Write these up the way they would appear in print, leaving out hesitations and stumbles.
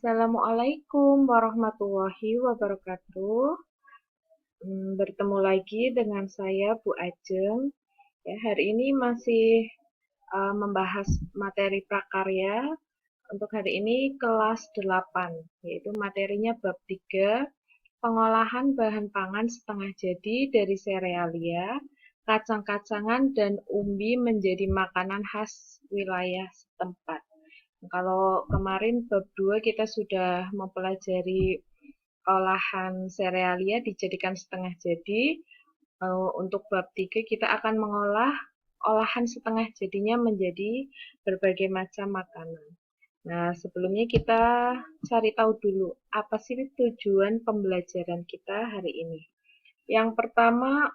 Assalamualaikum warahmatullahi wabarakatuh. Bertemu lagi dengan saya Bu Ajeng. Ya, hari ini masih membahas materi prakarya. Untuk hari ini kelas 8, yaitu materinya bab 3, pengolahan bahan pangan setengah jadi dari serealia, kacang-kacangan dan umbi menjadi makanan khas wilayah setempat. Kalau kemarin bab 2 kita sudah mempelajari olahan serealia dijadikan setengah jadi. Untuk bab 3 kita akan mengolah olahan setengah jadinya menjadi berbagai macam makanan. Nah, sebelumnya kita cari tahu dulu apa sih tujuan pembelajaran kita hari ini. Yang pertama,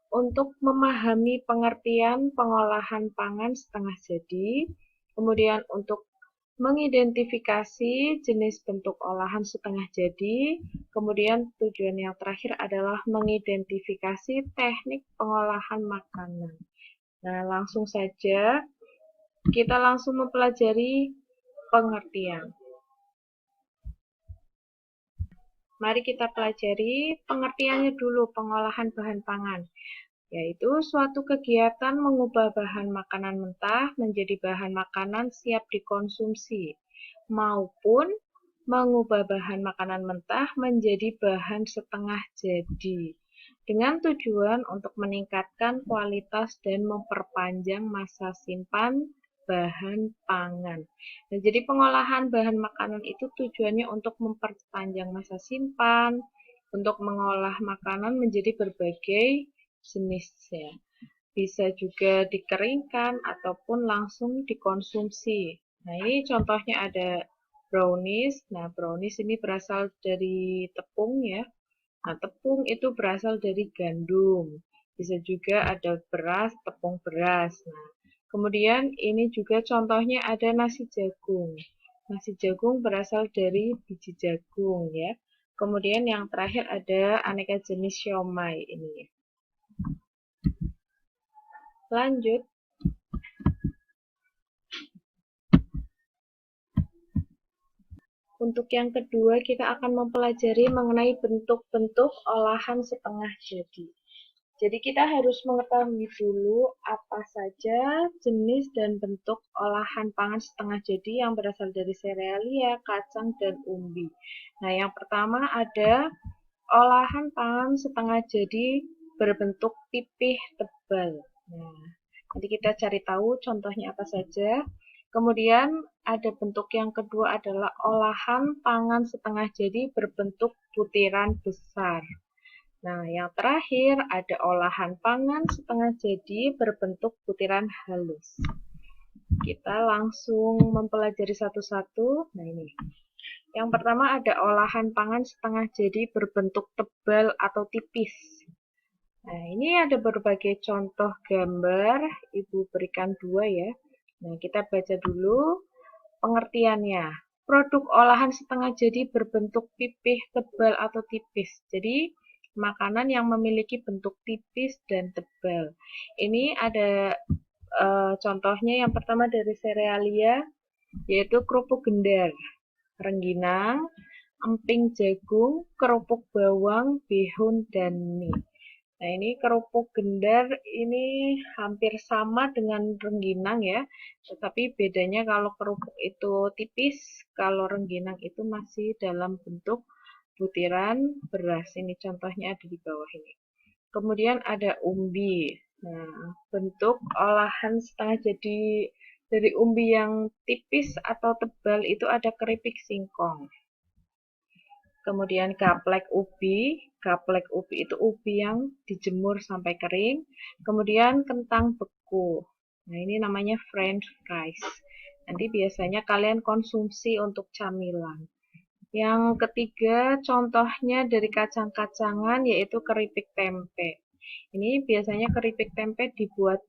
untuk memahami pengertian pengolahan pangan setengah jadi, kemudian untuk mengidentifikasi jenis bentuk olahan setengah jadi, kemudian tujuan yang terakhir adalah mengidentifikasi teknik pengolahan makanan. Nah, langsung saja kita langsung mempelajari pengertian. Mari kita pelajari pengertiannya dulu, pengolahan bahan pangan, yaitu suatu kegiatan mengubah bahan makanan mentah menjadi bahan makanan siap dikonsumsi, maupun mengubah bahan makanan mentah menjadi bahan setengah jadi, dengan tujuan untuk meningkatkan kualitas dan memperpanjang masa simpan bahan pangan. Nah, jadi pengolahan bahan makanan itu tujuannya untuk memperpanjang masa simpan, untuk mengolah makanan menjadi berbagai jenis ya. Bisa juga dikeringkan ataupun langsung dikonsumsi. Nah, ini contohnya ada brownies. Nah, brownies ini berasal dari tepung ya. Nah, tepung itu berasal dari gandum. Bisa juga ada beras, tepung beras. Nah, kemudian ini juga contohnya ada nasi jagung. Nasi jagung berasal dari biji jagung ya. Kemudian yang terakhir ada aneka jenis siomay ini. Lanjut. Untuk yang kedua, kita akan mempelajari mengenai bentuk-bentuk olahan setengah jadi. Jadi kita harus mengetahui dulu apa saja jenis dan bentuk olahan pangan setengah jadi yang berasal dari serealia, kacang, dan umbi. Nah, yang pertama ada olahan pangan setengah jadi berbentuk pipih tebal. Nah, nanti kita cari tahu contohnya apa saja. Kemudian ada bentuk yang kedua adalah olahan pangan setengah jadi berbentuk butiran besar. Nah, yang terakhir ada olahan pangan setengah jadi berbentuk butiran halus. Kita langsung mempelajari satu-satu. Nah, ini. Yang pertama ada olahan pangan setengah jadi berbentuk tebal atau tipis. Nah, ini ada berbagai contoh gambar. Ibu berikan 2 ya. Nah, kita baca dulu pengertiannya. Produk olahan setengah jadi berbentuk pipih, tebal, atau tipis. Jadi, makanan yang memiliki bentuk tipis dan tebal. Ini ada contohnya yang pertama dari serealia, yaitu kerupuk gendar, rengginang, emping jagung, kerupuk bawang, bihun, dan mie. Nah, ini kerupuk gendar ini hampir sama dengan rengginang ya, tetapi bedanya kalau kerupuk itu tipis, kalau rengginang itu masih dalam bentuk butiran beras. Ini contohnya ada di bawah ini. Kemudian ada umbi. Nah, bentuk olahan setengah jadi dari umbi yang tipis atau tebal itu ada keripik singkong. Kemudian gaplek ubi itu ubi yang dijemur sampai kering. Kemudian kentang beku. Nah, ini namanya French fries. Nanti biasanya kalian konsumsi untuk camilan. Yang ketiga, contohnya dari kacang-kacangan yaitu keripik tempe. Ini biasanya keripik tempe dibuat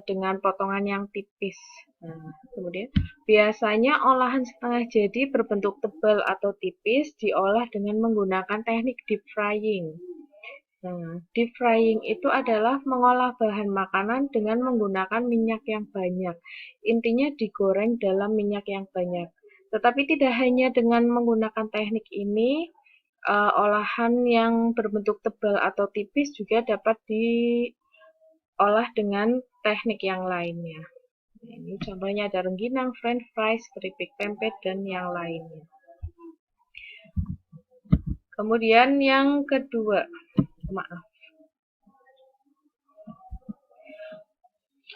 dengan potongan yang tipis. Nah, kemudian biasanya olahan setengah jadi berbentuk tebal atau tipis diolah dengan menggunakan teknik deep frying. Nah, deep frying itu adalah mengolah bahan makanan dengan menggunakan minyak yang banyak. Intinya digoreng dalam minyak yang banyak. Tetapi tidak hanya dengan menggunakan teknik ini, olahan yang berbentuk tebal atau tipis juga dapat diolah dengan teknik yang lainnya. Nah, ini contohnya ada rengginang, french fries, keripik pempek, dan yang lainnya. Kemudian yang kedua, maaf,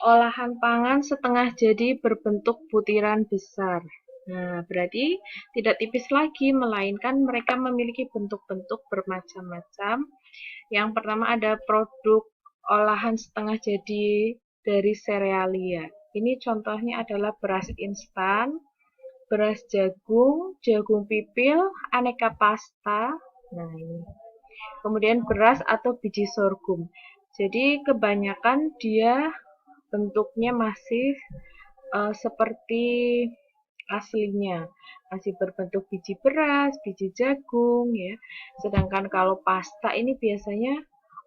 olahan pangan setengah jadi berbentuk butiran besar. Nah, berarti tidak tipis lagi, melainkan mereka memiliki bentuk-bentuk bermacam-macam. Yang pertama ada produk olahan setengah jadi dari serealia. Ini contohnya adalah beras instan, beras jagung, jagung pipil, aneka pasta. Nah, ini. Kemudian beras atau biji sorghum. Jadi kebanyakan dia bentuknya masih seperti aslinya, masih berbentuk biji beras, biji jagung ya. Sedangkan kalau pasta ini biasanya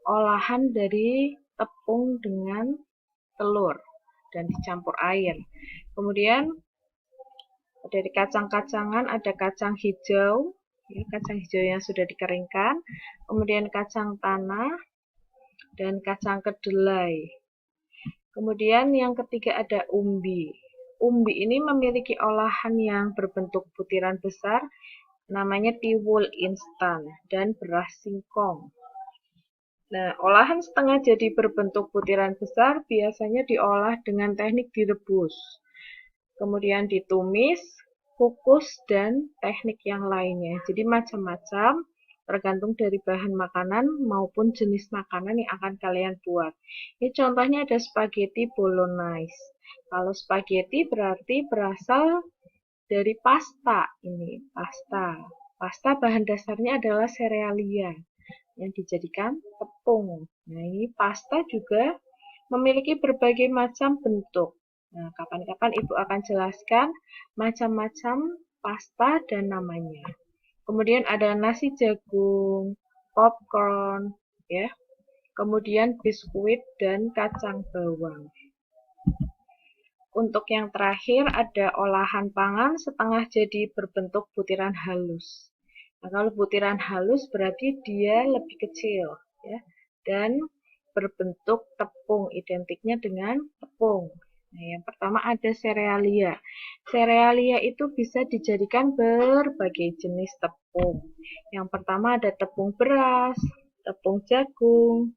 olahan dari tepung dengan telur dan dicampur air. Kemudian dari kacang-kacangan ada kacang hijau, ya, kacang hijau yang sudah dikeringkan, kemudian kacang tanah dan kacang kedelai. Kemudian yang ketiga ada umbi. Umbi ini memiliki olahan yang berbentuk butiran besar, namanya tiwul instan dan beras singkong. Nah, olahan setengah jadi berbentuk butiran besar biasanya diolah dengan teknik direbus, kemudian ditumis, kukus, dan teknik yang lainnya. Jadi macam-macam, tergantung dari bahan makanan maupun jenis makanan yang akan kalian buat. Ini contohnya ada spaghetti bolognese. Kalau spaghetti berarti berasal dari pasta. Ini pasta. Pasta bahan dasarnya adalah serealia yang dijadikan tepung. Nah, ini pasta juga memiliki berbagai macam bentuk. Nah, kapan-kapan Ibu akan jelaskan macam-macam pasta dan namanya. Kemudian ada nasi jagung, popcorn, ya. Kemudian biskuit dan kacang bawang. Untuk yang terakhir ada olahan pangan setengah jadi berbentuk butiran halus. Nah, kalau butiran halus berarti dia lebih kecil, ya, dan berbentuk tepung, identiknya dengan tepung. Nah, yang pertama ada serealia. Serealia itu bisa dijadikan berbagai jenis tepung. Yang pertama ada tepung beras, tepung jagung,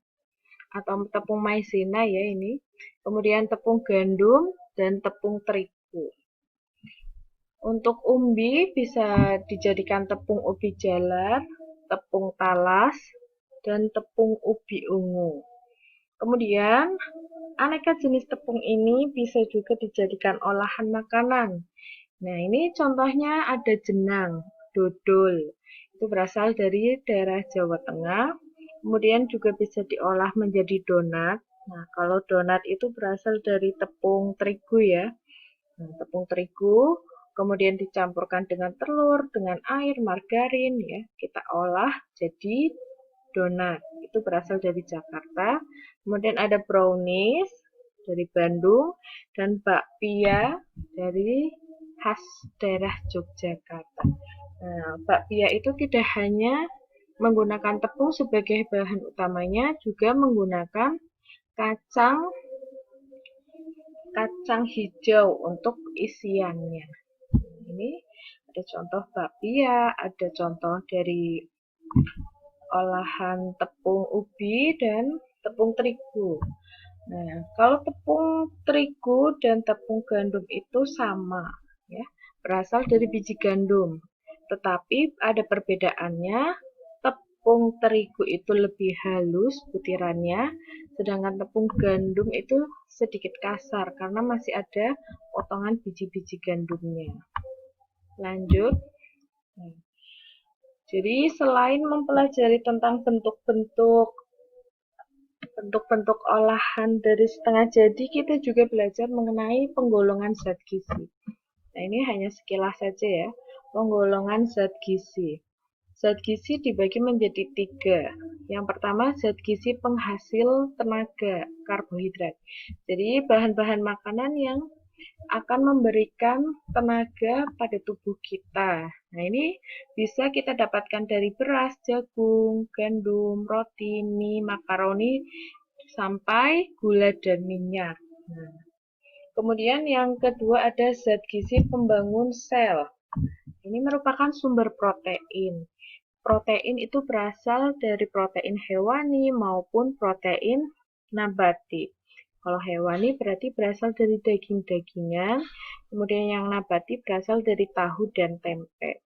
atau tepung maizena ya ini. Kemudian tepung gandum dan tepung terigu. Untuk umbi bisa dijadikan tepung ubi jalar, tepung talas, dan tepung ubi ungu. Kemudian, aneka jenis tepung ini bisa juga dijadikan olahan makanan. Nah, ini contohnya ada jenang, dodol. Itu berasal dari daerah Jawa Tengah. Kemudian juga bisa diolah menjadi donat. Nah, kalau donat itu berasal dari tepung terigu ya. Nah, tepung terigu kemudian dicampurkan dengan telur, dengan air, margarin ya. Kita olah jadi donat. Itu berasal dari Jakarta. Kemudian ada brownies dari Bandung dan bakpia dari khas daerah Yogyakarta. Nah, bakpia itu tidak hanya menggunakan tepung sebagai bahan utamanya, juga menggunakan kacang kacang hijau untuk isiannya. Ini ada contoh bakpia, ada contoh dari olahan tepung ubi dan tepung terigu. Nah, kalau tepung terigu dan tepung gandum itu sama, ya, berasal dari biji gandum. Tetapi ada perbedaannya, tepung terigu itu lebih halus butirannya, sedangkan tepung gandum itu sedikit kasar karena masih ada potongan biji-biji gandumnya. Lanjut. Jadi selain mempelajari tentang bentuk-bentuk olahan dari setengah jadi, kita juga belajar mengenai penggolongan zat gizi. Nah, ini hanya sekilas saja ya, penggolongan zat gizi. Zat gizi dibagi menjadi 3. Yang pertama, zat gizi penghasil tenaga, karbohidrat. Jadi, bahan-bahan makanan yang akan memberikan tenaga pada tubuh kita. Nah, ini bisa kita dapatkan dari beras, jagung, gandum, roti, mie, makaroni, sampai gula dan minyak. Nah, kemudian yang kedua ada zat gizi pembangun sel. Ini merupakan sumber protein. Protein itu berasal dari protein hewani maupun protein nabati. Kalau hewani berarti berasal dari daging-dagingan, kemudian yang nabati berasal dari tahu dan tempe.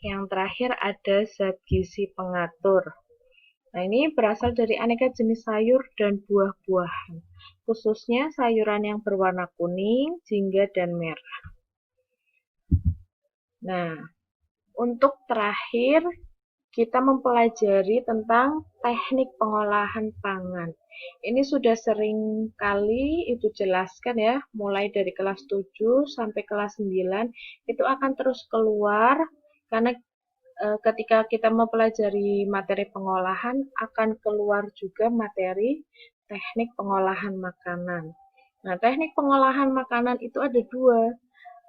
Yang terakhir ada zat gizi pengatur. Nah, ini berasal dari aneka jenis sayur dan buah-buahan, khususnya sayuran yang berwarna kuning, jingga, dan merah. Nah, untuk terakhir, kita mempelajari tentang teknik pengolahan pangan. Ini sudah sering kali Ibu jelaskan ya, mulai dari kelas 7 sampai kelas 9, itu akan terus keluar, karena ketika kita mempelajari materi pengolahan, akan keluar juga materi teknik pengolahan makanan. Nah, teknik pengolahan makanan itu ada dua.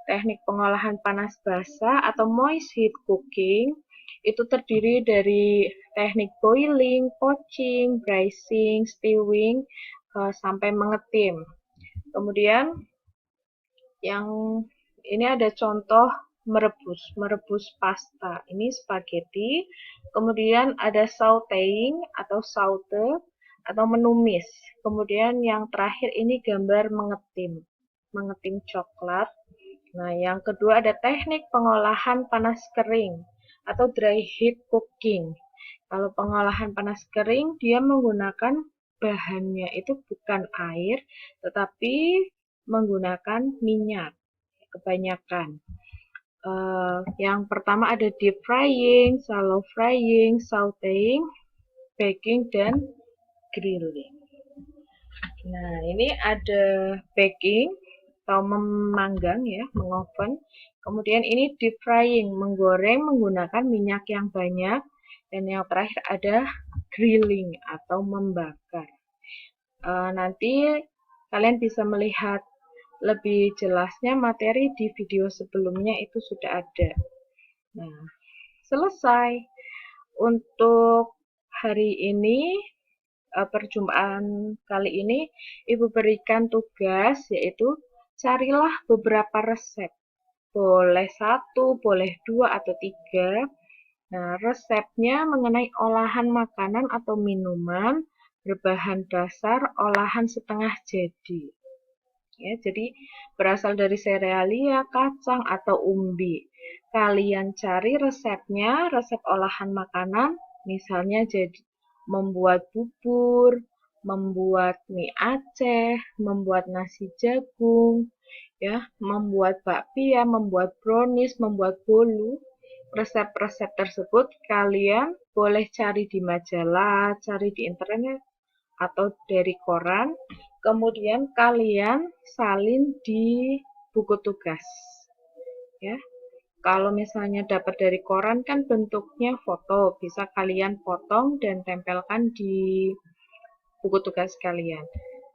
Teknik pengolahan panas basah atau moist heat cooking itu terdiri dari teknik boiling, poaching, braising, stewing, sampai mengetim. Kemudian yang ini ada contoh merebus pasta. Ini spaghetti. Kemudian ada sauteing atau saute atau menumis. Kemudian yang terakhir ini gambar mengetim coklat. Nah, yang kedua ada teknik pengolahan panas kering atau dry heat cooking. Kalau pengolahan panas kering, dia menggunakan bahannya itu bukan air, tetapi menggunakan minyak kebanyakan. Yang pertama ada deep frying, shallow frying, sauteing, baking, dan grilling. Nah, ini ada baking atau memanggang ya, mengoven. Kemudian ini deep frying, menggoreng menggunakan minyak yang banyak. Dan yang terakhir ada grilling atau membakar. Nanti kalian bisa melihat lebih jelasnya materi di video sebelumnya itu sudah ada. Nah, selesai. Untuk hari ini, perjumpaan kali ini, Ibu berikan tugas yaitu carilah beberapa resep. Boleh 1, boleh 2 atau 3. Nah, resepnya mengenai olahan makanan atau minuman berbahan dasar olahan setengah jadi. Ya, jadi berasal dari serealia, kacang, atau umbi. Kalian cari resepnya, resep olahan makanan, misalnya jadi membuat bubur, membuat mie Aceh, membuat nasi jagung, ya, membuat bakpia, membuat brownies, membuat bolu. Resep-resep tersebut kalian boleh cari di majalah, cari di internet, atau dari koran. Kemudian kalian salin di buku tugas. Ya. Kalau misalnya dapat dari koran kan bentuknya foto, bisa kalian potong dan tempelkan di buku tugas kalian.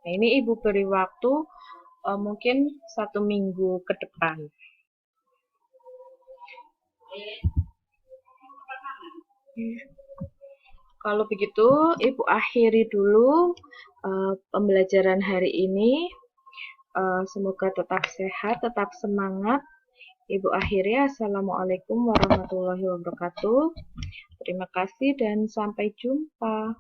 Nah, ini Ibu beri waktu mungkin 1 minggu ke depan. Kalau begitu, Ibu akhiri dulu pembelajaran hari ini. Semoga tetap sehat, tetap semangat. Ibu akhiri, Assalamualaikum warahmatullahi wabarakatuh. Terima kasih dan sampai jumpa.